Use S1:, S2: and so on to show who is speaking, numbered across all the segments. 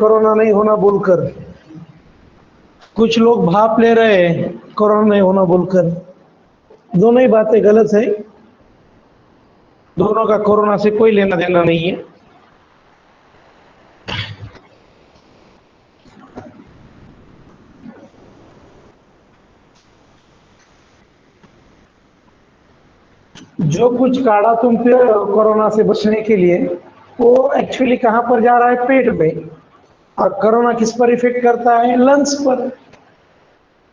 S1: Corona नहीं होना बोलकर, कुछ लोग भाप ले रहे हैं कोरोना नहीं होना बोलकर। दोनों ही बातें गलत है। दोनों का कोरोना से कोई लेना देना नहीं है। जो कुछ काढ़ा तुम पे कोरोना से बचने के लिए, वो एक्चुअली कहाँ पर जा रहा है? पेट में। और कोरोना किस पर इफेक्ट करता है? लंग्स पर।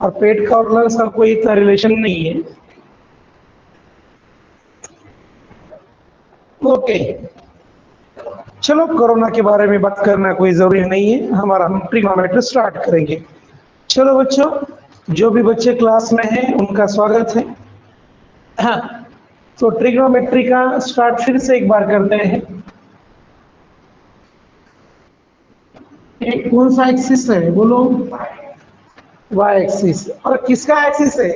S1: और पेट का और लंग्स का कोई इतना रिलेशन नहीं है। ओके, चलो कोरोना के बारे में बात करना कोई जरूरी नहीं है। हम ट्रिग्नोमेट्री स्टार्ट करेंगे। चलो बच्चों, जो भी बच्चे क्लास में हैं उनका स्वागत है। हाँ, तो ट्रिग्नोमेट्री का स्टार्ट फिर से एक बार करते हैं। एक कौन सा एक्सिस है बोलो? Y axis. और किसका एक्सिस है?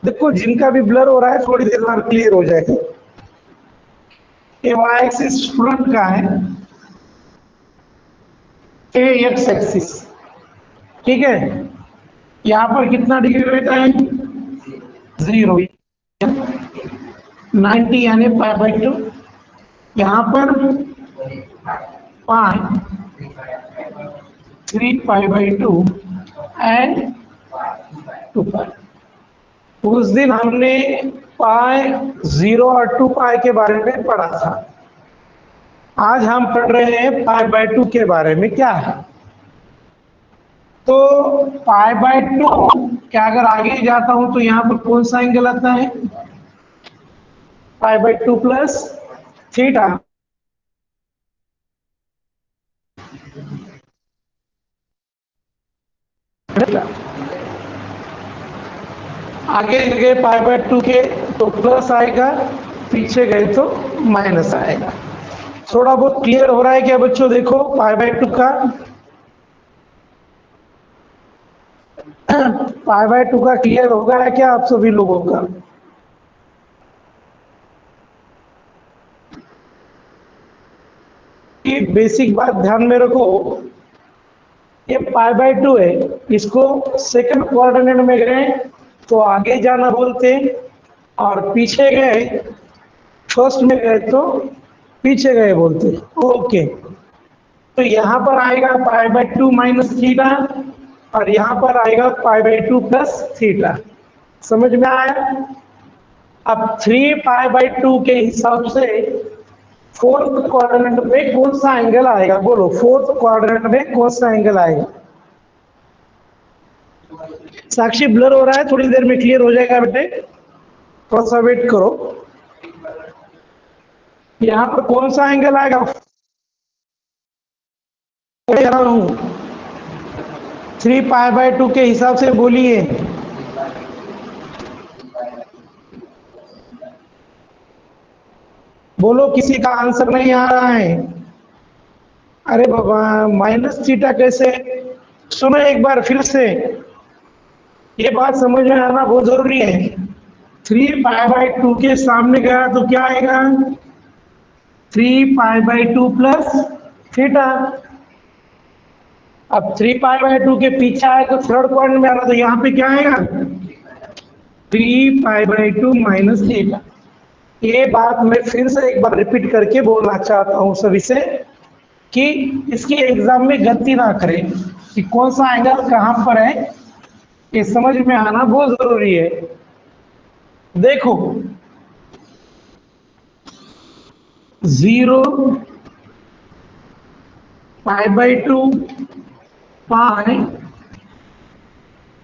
S1: देखो, जिनका भी ब्लर हो रहा है थोड़ी देर बाद क्लियर हो जाएगा। ये वाई एक्सिस स्टूडेंट का है, ये एक्स एक्सिस। ठीक है, यहाँ पर कितना डिग्री रहता है? 0, 90 यानी π/2। यहाँ पर पाई 3π/2 एंड 2π। उस दिन हमने पाई 0 और 2π के बारे में पढ़ा था। आज हम पढ़ रहे हैं π/2 के बारे में। क्या है तो π/2 क्या, अगर आगे जाता हूं तो यहाँ पर कौन सा एंगल आता है? π/2 प्लस थीटा। आगे गए π/2 के तो प्लस आएगा, पीछे गए तो माइनस आएगा। थोड़ा बहुत क्लियर हो रहा है क्या बच्चों? देखो π/2 का, π/2 का क्लियर हो गया है क्या आप सभी लोगों का? ये बेसिक बात ध्यान में रखो, ये π/2 है। इसको सेकंड कोऑर्डिनेट में गए तो आगे जाना बोलते हैं, और पीछे गए, फर्स्ट में गए तो पीछे गए बोलते हैं। ओके, तो यहाँ पर आएगा π/2 माइनस थीटा, और यहाँ पर आएगा π/2 प्लस थीटा। समझ में आया? अब 3π/2 के हिसाब से फोर्थ क्वाड्रेंट में कौन सा एंगल आएगा? बोलो, फोर्थ क्वाड्रेंट में कौन सा एंगल आएगा? साक्षी, ब्लर हो रहा है, थोड़ी देर में क्लियर हो जाएगा बेटे, थोड़ा सा वेट करो। यहाँ पर कौन सा एंगल आएगा? 3π/2 के हिसाब से बोलिए। बोलो, किसी का आंसर नहीं आ रहा है? अरे बाबा, माइनस थीटा कैसे? सुनो एक बार फिर से, ये बात समझ में आना बहुत जरूरी है। 3π/2 के सामने गया तो क्या आएगा? 3π/2 प्लस थीटा। अब 3π/2 के पीछे आए तो थर्ड क्वाड्रेंट में आ रहा, तो यहाँ पे क्या आएगा? 3π/2 माइनस थीटा। ये बात मैं फिर से एक बार रिपीट करके बोलना चाहता हूँ सभी से, कि इसकी एग्जाम में गलती ना करें कि कौन सा एंगल कहाँ पर है। ये समझ में आना बहुत जरूरी है। देखो, 0, π/2, पाई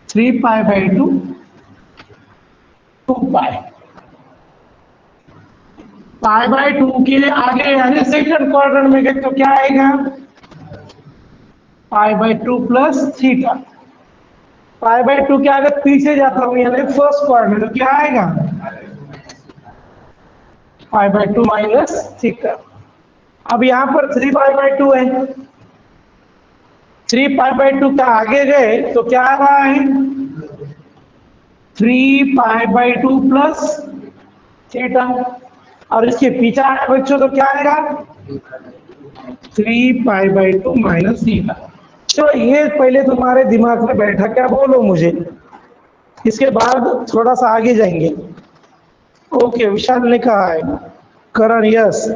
S1: 3π/2, 2π। π/2 के आगे यानी सेकंड क्वाड्रेंट में गए तो क्या आएगा? π/2 प्लस थीटा। π/2 के आगे पीछे जाता हूं यानी फर्स्ट क्वाड्रेंट, तो क्या आएगा? π/2 माइनस थीटा। अब यहाँ पर 3π/2 है, 3π/2 का आगे गए तो क्या आ रहा है? 3π/2 प्लस थीटा। और इसके पीछे आए बच्चों तो क्या आएगा? 3 पाई बाई 2 माइनस थीटा। चलो ये पहले तुम्हारे दिमाग में बैठा क्या, बोलो मुझे, इसके बाद थोड़ा सा आगे जाएंगे। ओके, विशाल ने कहा है, करण यस,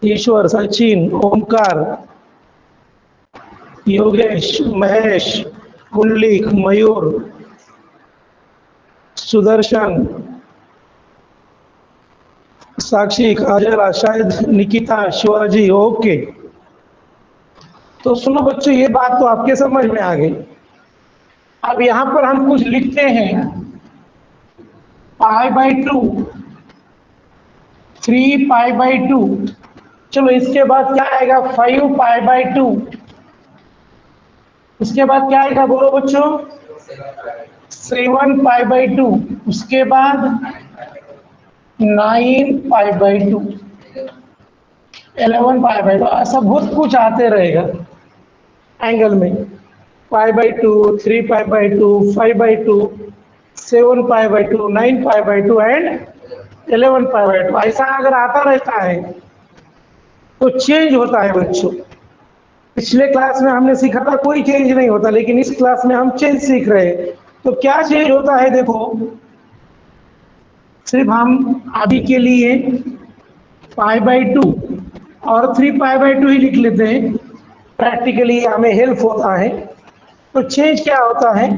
S1: ईश्वर, सचिन, ओमकार, योगेश, महेश, कुंडलिक, मयूर, सुदर्शन, साक्षी, काजल, शायद निकिता, शिवाजी। ओके, तो सुनो बच्चों, ये बात तो आपके समझ में आ गई। अब यहां पर हम कुछ लिखते हैं, पाई/2, 3 पाई/2। चलो इसके बाद क्या आएगा, 5 पाई/2। उसके बाद क्या आएगा, बोलो बच्चों, 7 पाई/2। उसके बाद 9 पाई/2, 11 पाई/2। ऐसा बहुत कुछ आते रहेगा एंगल में, पाई/2, 3 पाई/2, 5/2, 7 पाई/2, 9 पाई/2 एंड 11 पाई/2। ऐसा अगर आता रहता है तो चेंज होता है बच्चों। पिछले क्लास में हमने सीखा था कोई चेंज नहीं होता, लेकिन इस क्लास में हम चेंज सीख रहे हैं। तो क्या चेंज होता है देखो, सिर्फ हम अभी के लिए पाई/2 और 3 पाई/2 ही लिख लेते हैं, प्रैक्टिकली हमें हेल्प होता है। तो चेंज क्या होता है,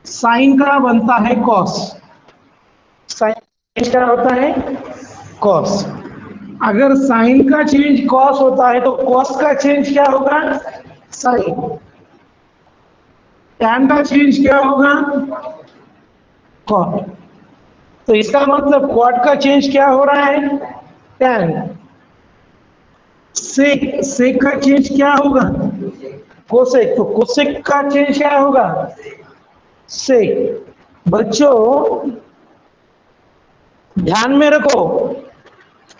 S1: साइन का बनता है कॉस। साइन क्या होता है, कॉस। अगर साइन का चेंज कॉस होता है तो कॉस का चेंज क्या होगा, साइन। टैन का चेंज क्या होगा, कॉट। तो इसका मतलब कॉट का चेंज क्या हो रहा है, टैन। सेक का चेंज क्या होगा, कोसेक। तो कोसेक का चेंज क्या होगा, सेक। बच्चों ध्यान में रखो,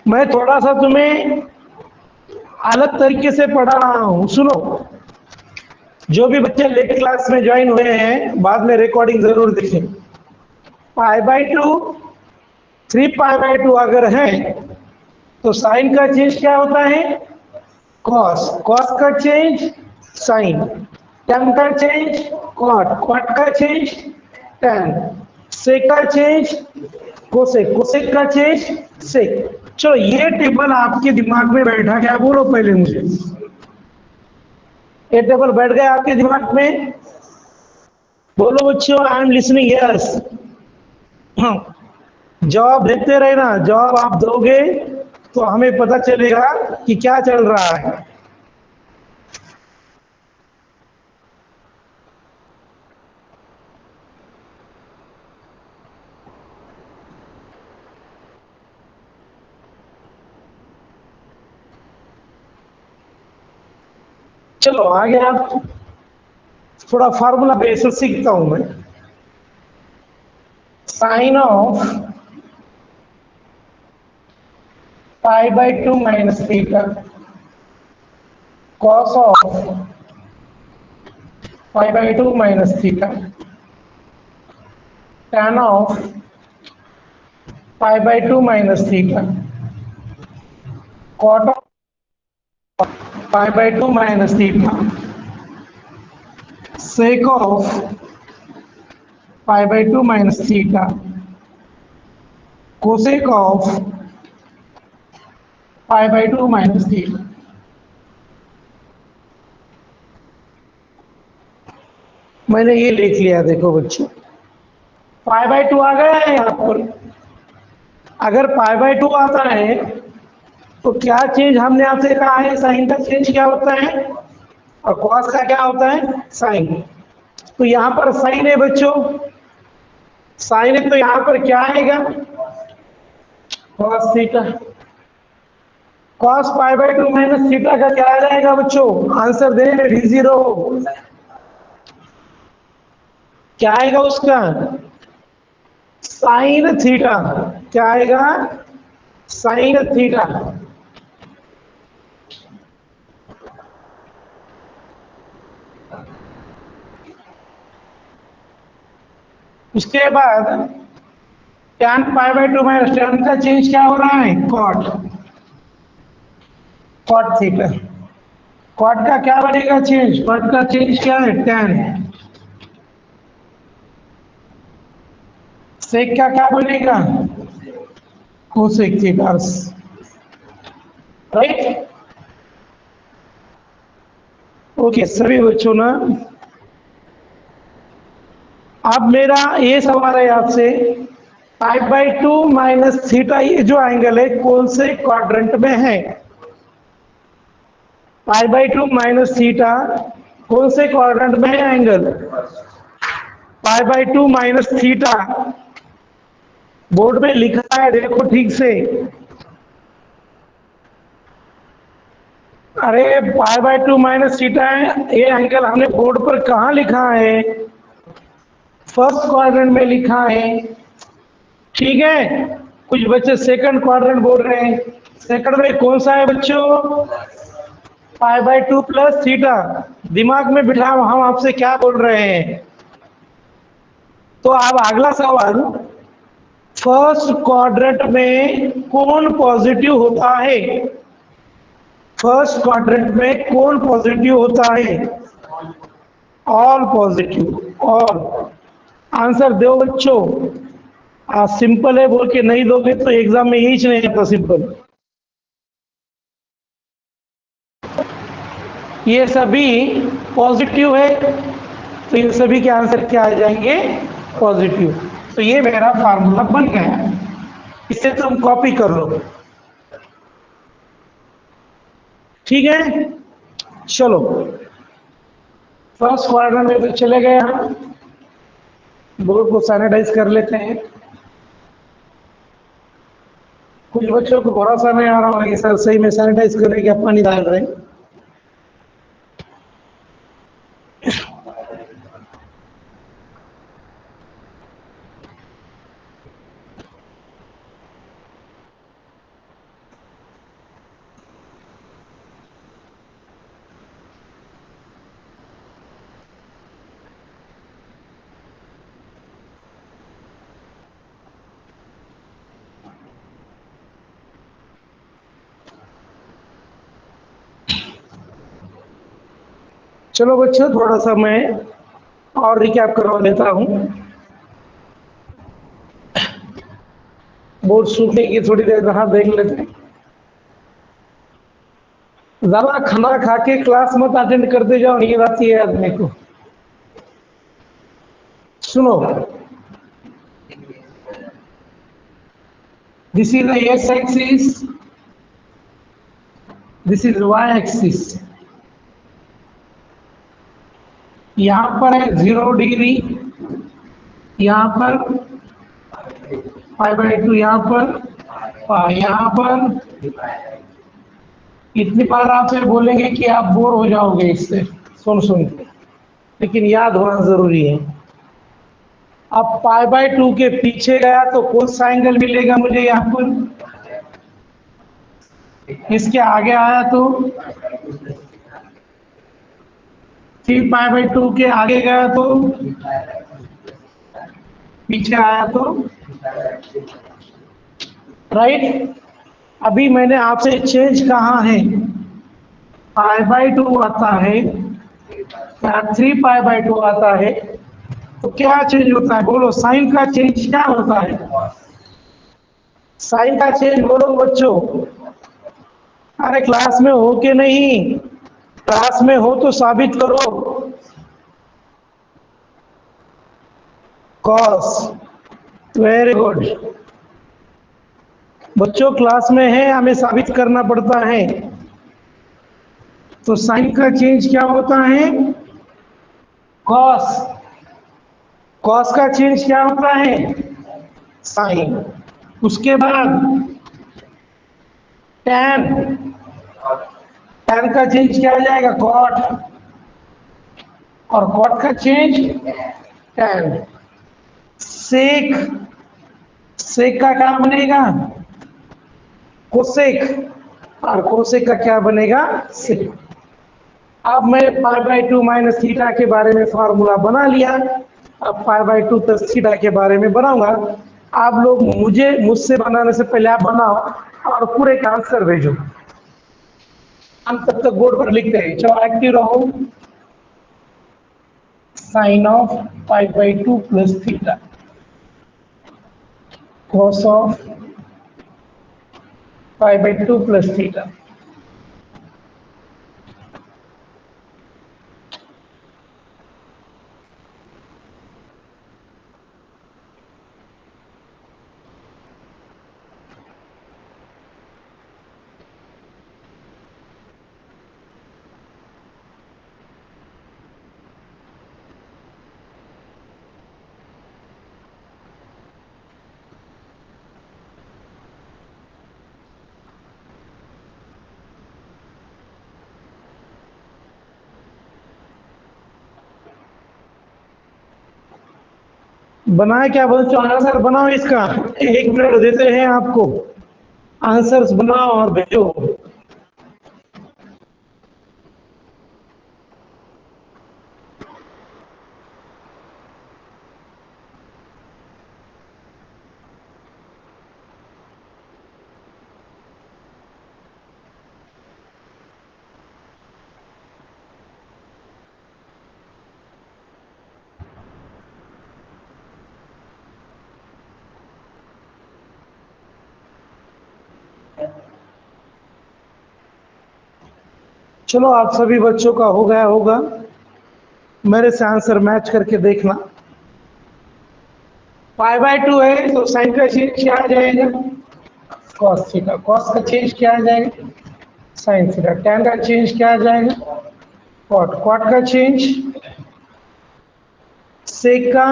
S1: मैं थोड़ा सा तुम्हें अलग तरीके से पढ़ा रहा हूं, सुनो। जो भी बच्चे लेट क्लास में ज्वाइन हुए हैं, बाद में रिकॉर्डिंग जरूर देखें। पाई/2, 3 पाई/2 अगर है तो साइन का चेंज क्या होता है, कॉस। कॉस का चेंज साइन, टैन का चेंज कॉट, कॉट का चेंज टैन, सेक का चेंज कोसेक, कोसेक का चेंज सेक। चलो ये टेबल आपके दिमाग में बैठा क्या, बोलो पहले मुझे। ये टेबल बैठ गया आपके दिमाग में, बोलो बच्चों, आई एम लिसनिंग यस। हाँ, जवाब देते रहना, जवाब आप दोगे तो हमें पता चलेगा कि क्या चल रहा है। चलो आगे आप थोड़ा फार्मूला बेसिस सीखता हूं मैं। साइन ऑफ पाई/2 माइनस थीटा, कॉस ऑफ पाई/2 माइनस थीटा, टैन ऑफ पाई/2 माइनस थीटा, कॉट ऑफ पाई/2 माइनस थीटा, सेक ऑफ पाई/2 माइनस थीटा, कोसेक ऑफ पाई/2 माइनस थीटा। मैंने ये लिख लिया, देखो बच्चों, पाई/2 आ गया है यहाँ पर। अगर पाई/2 आता है तो क्या चेंज हमने आपसे कहा है, साइन का चेंज क्या होता है और कॉस का क्या होता है, साइन। तो यहाँ पर साइन है बच्चों, साइन है तो यहाँ पर क्या आएगा, कॉस थीटा। कॉस पाई/2 माइनस थीटा का क्या आ जाएगा बच्चों, आंसर देने में बिजी रहो। क्या आएगा उसका, साइन थीटा। क्या आएगा, साइन थीटा। उसके बाद टैन पाई/2 माइनस टैन का चेंज क्या हो रहा है, कॉट। Cot theta. कॉट का क्या बनेगा चेंज? कॉट का चेंज क्या है? tan। सेक का क्या बनेगा? Cosec theta. राइट। ओके सभी बच्चों ना, अब मेरा ये सवाल है आपसे, π/2 माइनस थीटा ये जो एंगल है कौन से क्वाड्रेंट में है? π/2 माइनस थीटा कौन से क्वाड्रेंट में है एंगल? π/2 माइनस थीटा बोर्ड में लिखा है, देखो ठीक से। अरे π/2 माइनस थीटा है ये एंगल, हमने बोर्ड पर कहाँ लिखा है? फर्स्ट क्वाड्रेंट में लिखा है। ठीक है, कुछ बच्चे सेकंड क्वाड्रेंट बोल रहे हैं। सेकंड में कौन सा है बच्चों? π/2 प्लस थीटा। दिमाग में बिठाओ हम आपसे क्या बोल रहे हैं। तो अब अगला सवाल, फर्स्ट क्वाड्रेंट में कौन पॉजिटिव होता है? फर्स्ट क्वाड्रेंट में कौन पॉजिटिव होता है? All positive. और आंसर दो बच्चों। सिंपल है बोल के नहीं दोगे तो एग्जाम में यही नहीं आता सिंपल। ये सभी पॉजिटिव है तो ये सभी के आंसर क्या आ जाएंगे? पॉजिटिव। तो ये मेरा फार्मूला बन गया, इसे तुम कॉपी कर लो। ठीक है, चलो फर्स्ट क्वाड्रेंट में तो चले गए हम। बोर्ड को सैनिटाइज कर लेते हैं। कुछ बच्चों को भरोसा नहीं आ रहा होगा कि सर सही में सैनिटाइज करने के पानी डाल रहे हैं। चलो बच्चों थोड़ा सा मैं और रिकैप करवा देता हूँ। बोर्ड सूखने की थोड़ी देर राह देख लेते हैं। ज्यादा खाना खा के क्लास मत अटेंड करते जाओ, नींद आती है आदमी को। सुनो, this is the X axis, this is Y axis. यहां पर है 0 डिग्री, यहां पर π/2, यहां पर यहां पर। इतनी बार आपसे बोलेंगे कि आप बोर हो जाओगे इससे सुन सुन के, लेकिन याद होना जरूरी है। अब π/2 के पीछे गया तो कौन सा एंगल मिलेगा मुझे? यहाँ पर इसके आगे आया तो 3π/2 के आगे गया तो, पीछे आया तो, राइट। अभी मैंने आपसे चेंज कहा है, π/2 आता है या 3π/2 आता है तो क्या चेंज होता है? बोलो, साइन का चेंज क्या होता है? साइन का चेंज बोलो बच्चों। अरे क्लास में हो के नहीं, क्लास में हो तो साबित करो। कॉस। वेरी गुड बच्चों, क्लास में है हमें साबित करना पड़ता है। तो साइन का चेंज क्या होता है? कॉस। कॉस का चेंज क्या होता है? साइन। उसके बाद टैन। टैन का चेंज क्या आ जाएगा? कॉट। और कॉट का चेंज टैन। सेक। सेक का क्या बनेगा? कोसेक। और कोसेक का क्या बनेगा? सेक। अब मैं π/2 माइनस थीटा के बारे में फार्मूला बना लिया। अब π/2 प्लस थीटा के बारे में बनाऊंगा। आप लोग मुझसे बनाने से पहले आप बनाओ और पूरे का आंसर भेजो। हम तब तक बोर्ड पर लिखते हैं। चलो एक्टिव रहो। Sine of π/2 plus theta cos of π/2 plus theta. बनाए क्या बच्चों? आंसर बनाओ इसका। 1 मिनट देते हैं आपको, आंसर्स बनाओ और भेजो। चलो आप सभी बच्चों का हो गया होगा, मेरे से आंसर मैच करके देखना। π/2 है तो साइन का चेंज क्या आ जाएगा? Cos theta. कॉस का चेंज क्या आ जाएगा? Sine theta. टैन का चेंज क्या आ जाएगा? कॉट। कॉट का चेंज सेक का,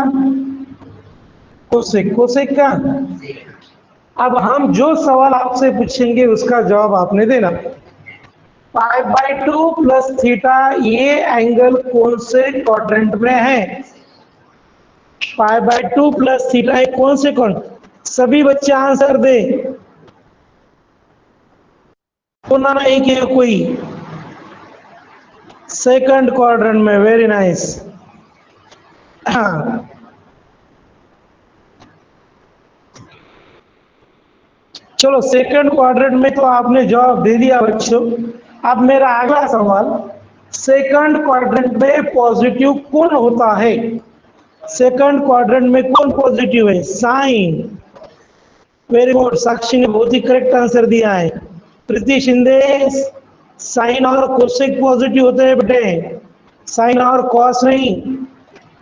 S1: कोसेक। कोसेक का। अब हम जो सवाल आपसे पूछेंगे उसका जवाब आपने देना। π/2 प्लस थीटा ये एंगल कौन से क्वाड्रेंट में है? π/2 प्लस थीटा ये कौन से कौन? सभी बच्चे आंसर दे। ना नहीं किया कोई? सेकंड क्वाड्रेंट में। Very nice. हाँ, चलो सेकंड क्वाड्रेंट में तो आपने जवाब दे दिया बच्चों। अब मेरा अगला सवाल, सेकंड क्वाड्रेंट में पॉजिटिव कौन होता है? सेकंड क्वाड्रेंट में कौन पॉजिटिव है? साइन। वेरी गुड, साक्षी ने बहुत ही करेक्ट आंसर दिया है। प्रीति शिंदे, साइन और कोसेक पॉजिटिव होते हैं बेटे, साइन और कॉस नहीं।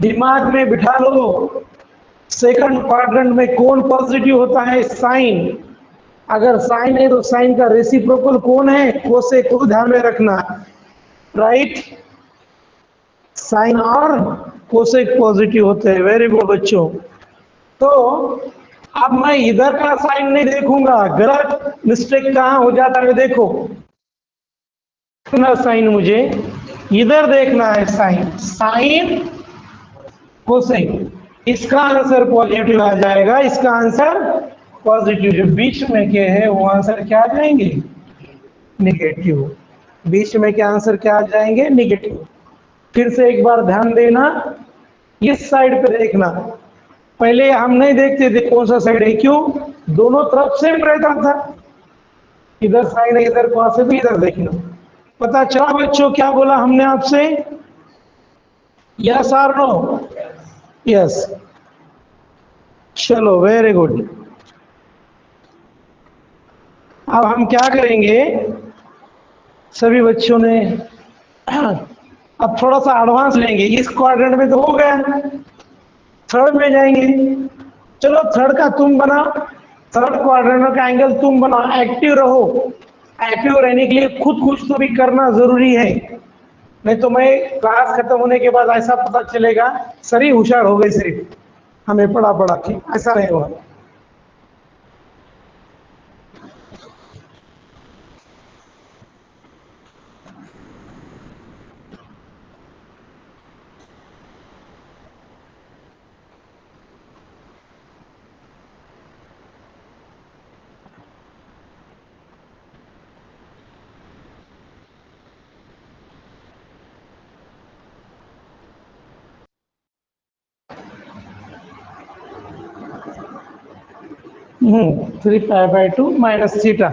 S1: दिमाग में बिठा लो, सेकंड क्वाड्रेंट में कौन पॉजिटिव होता है? साइन। अगर साइन है तो साइन का रेसिप्रोकल कौन है? कोसेक को ध्यान में रखना। राइट, साइन और कोसेक पॉजिटिव होते हैं। वेरी गुड बच्चों। तो अब मैं इधर का साइन नहीं देखूंगा, गलत मिस्टेक कहां हो जाता है देखो। साइन मुझे इधर देखना है, साइन। साइन कोसेक, इसका आंसर पॉजिटिव आ जाएगा। इसका आंसर पॉजिटिव। जो बीच में के है वो आंसर क्या आ जाएंगे? निगेटिव। बीच में के आंसर क्या आ जाएंगे? निगेटिव। फिर से एक बार ध्यान देना, इस साइड पे देखना। पहले हम नहीं देखते थे कौन सा साइड है, क्यों? दोनों तरफ सेम रहता था। इधर साइड है, इधर कौन से भी इधर देखना। पता चला बच्चों क्या बोला हमने आपसे? यस और नो? यस। चलो वेरी गुड। अब हम क्या करेंगे, सभी बच्चों ने अब थोड़ा सा एडवांस लेंगे। इस क्वाड्रेंट में तो हो गया, थर्ड में जाएंगे। चलो थर्ड का तुम बनाओ, थर्ड क्वाड्रेंट का एंगल तुम बनाओ। एक्टिव रहो। एक्टिव रहने के लिए खुद कुछ तो भी करना जरूरी है, नहीं तो मैं क्लास खत्म होने के बाद ऐसा पता चलेगा सर ही होशियार हो गए, सिर्फ हमें पढ़ा पढ़ा के। ऐसा नहीं हुआ। Three π/2 minus theta.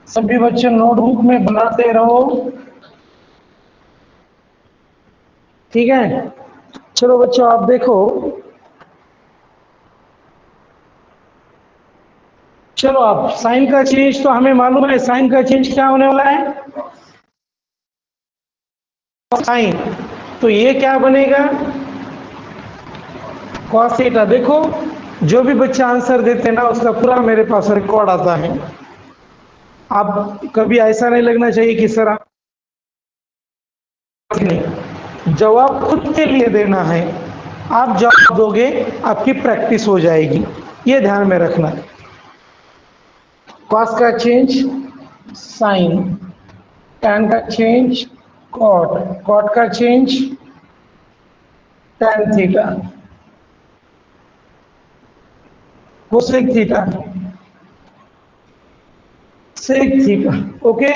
S1: सभी बच्चे नोटबुक में बनाते रहो, ठीक है। चलो बच्चों आप देखो, चलो आप साइन का चेंज तो हमें मालूम है, साइन का चेंज क्या होने वाला है, साइन। तो ये क्या बनेगा, कॉस थीटा। देखो जो भी बच्चा आंसर देते हैं ना उसका पूरा मेरे पास रिकॉर्ड आता है। अब कभी ऐसा नहीं लगना चाहिए कि सर आप नहीं, जवाब खुद के लिए देना है। आप जवाब दोगे आपकी प्रैक्टिस हो जाएगी, ये ध्यान में रखना। कॉस का चेंज साइन, टैन का चेंज कॉट, कॉट का change tan theta, cosec theta, sec theta. Okay,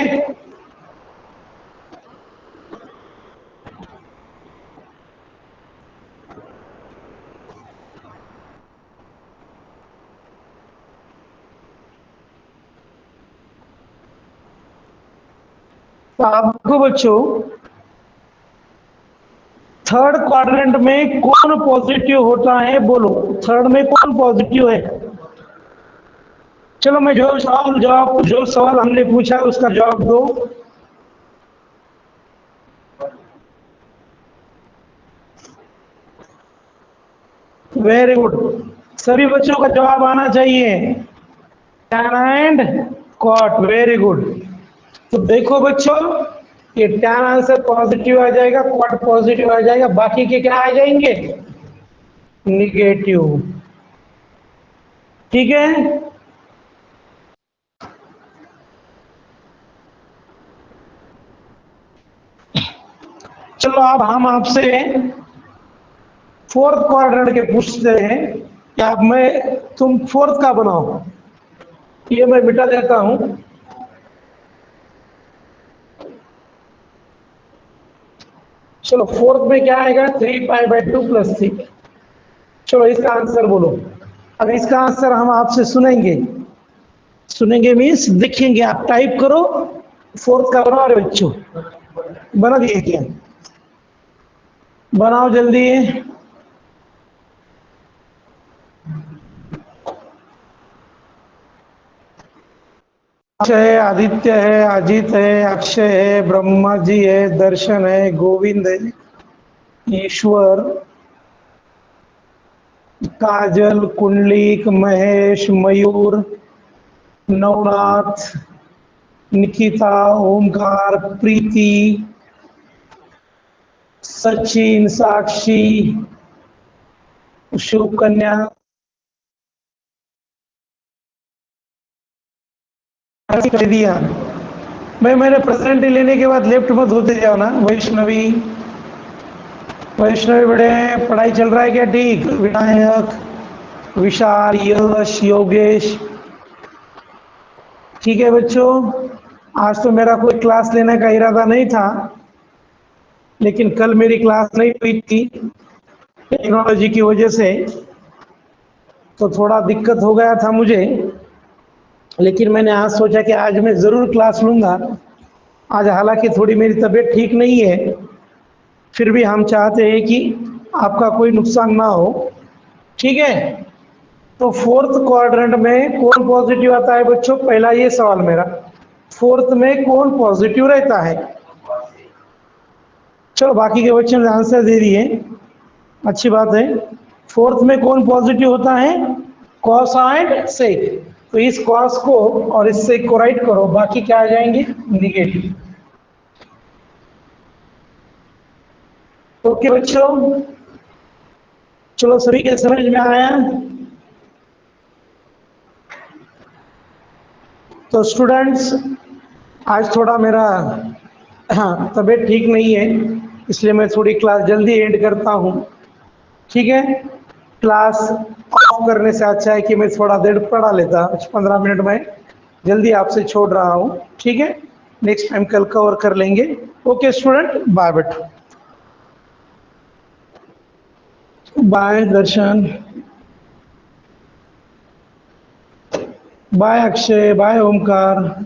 S1: तो आपको बच्चों थर्ड क्वाड्रेंट में कौन पॉजिटिव होता है, बोलो थर्ड में कौन पॉजिटिव है। चलो मैं जो सवाल हमने पूछा उसका जवाब दो। वेरी गुड, सभी बच्चों का जवाब आना चाहिए, tan and cot. Very good. तो देखो बच्चों ये टैन आंसर पॉजिटिव आ जाएगा, कॉट पॉजिटिव आ जाएगा, बाकी के क्या आ जाएंगे, निगेटिव। ठीक है, चलो अब हम आपसे फोर्थ क्वाड्रेंट के पूछते हैं कि आप मैं तुम फोर्थ का बनाओ। ये मैं मिटा देता हूं। चलो फोर्थ में क्या आएगा, 3π/2 + 3। चलो इसका आंसर बोलो। अब इसका आंसर हम आपसे सुनेंगे, सुनेंगे मीन्स देखेंगे, आप टाइप करो। फोर्थ का बनाओ रे बच्चों, बना दिए क्या, बनाओ जल्दी। अक्षय है, आदित्य है, अजित है, अक्षय है, ब्रह्मा जी है, दर्शन है, गोविंद है, ईश्वर, काजल, कुंडलिक, महेश, मयूर, नवनाथ, निकिता, ओमकार, प्रीति, सचिन, साक्षी, शुभ कन्या, कर दिया। मैंने प्रेजेंट लेने के बाद लेफ्ट मत होते जाओ ना। वैष्णवी, वैष्णवी बड़े पढ़ाई चल रहा है क्या, ठीक। विनायक, विशाल, यश, योगेश। ठीक है बच्चों, आज तो मेरा कोई क्लास लेने का इरादा नहीं था, लेकिन कल मेरी क्लास नहीं हुई थी टेक्नोलॉजी की वजह से, तो थोड़ा दिक्कत हो गया था मुझे। लेकिन मैंने आज सोचा कि आज मैं ज़रूर क्लास लूँगा। आज हालांकि थोड़ी मेरी तबीयत ठीक नहीं है, फिर भी हम चाहते हैं कि आपका कोई नुकसान ना हो, ठीक है। तो फोर्थ क्वाड्रेंट में कौन पॉजिटिव आता है बच्चों, पहला ये सवाल मेरा, फोर्थ में कौन पॉजिटिव रहता है। चलो बाकी के बच्चों ने आंसर दे दिए, अच्छी बात है। फोर्थ में कौन पॉजिटिव होता है, कॉस एंड सेक। तो इस कॉस को और इस सेक को राइट करो, बाकी क्या आ जाएंगे, निगेटिव। ओके बच्चों, चलो सभी के समझ में आया। तो स्टूडेंट्स आज थोड़ा मेरा हाँ तबीयत ठीक नहीं है, इसलिए मैं थोड़ी क्लास जल्दी एंड करता हूँ, ठीक है। क्लास ऑफ करने से अच्छा है कि मैं थोड़ा देर पढ़ा लेता, 15 मिनट में जल्दी आपसे छोड़ रहा हूँ, ठीक है। नेक्स्ट टाइम कल कवर कर लेंगे। ओके स्टूडेंट, बाय बेटा, bye Darshan, bye Akshay, bye Omkar.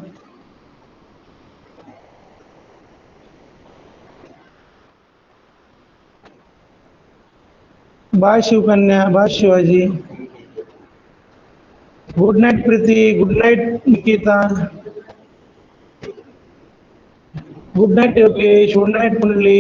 S1: Bye Shivkanya, bye Shivaji, good night Preeti, good night Nikita, good night Yogesh, good night मुरली,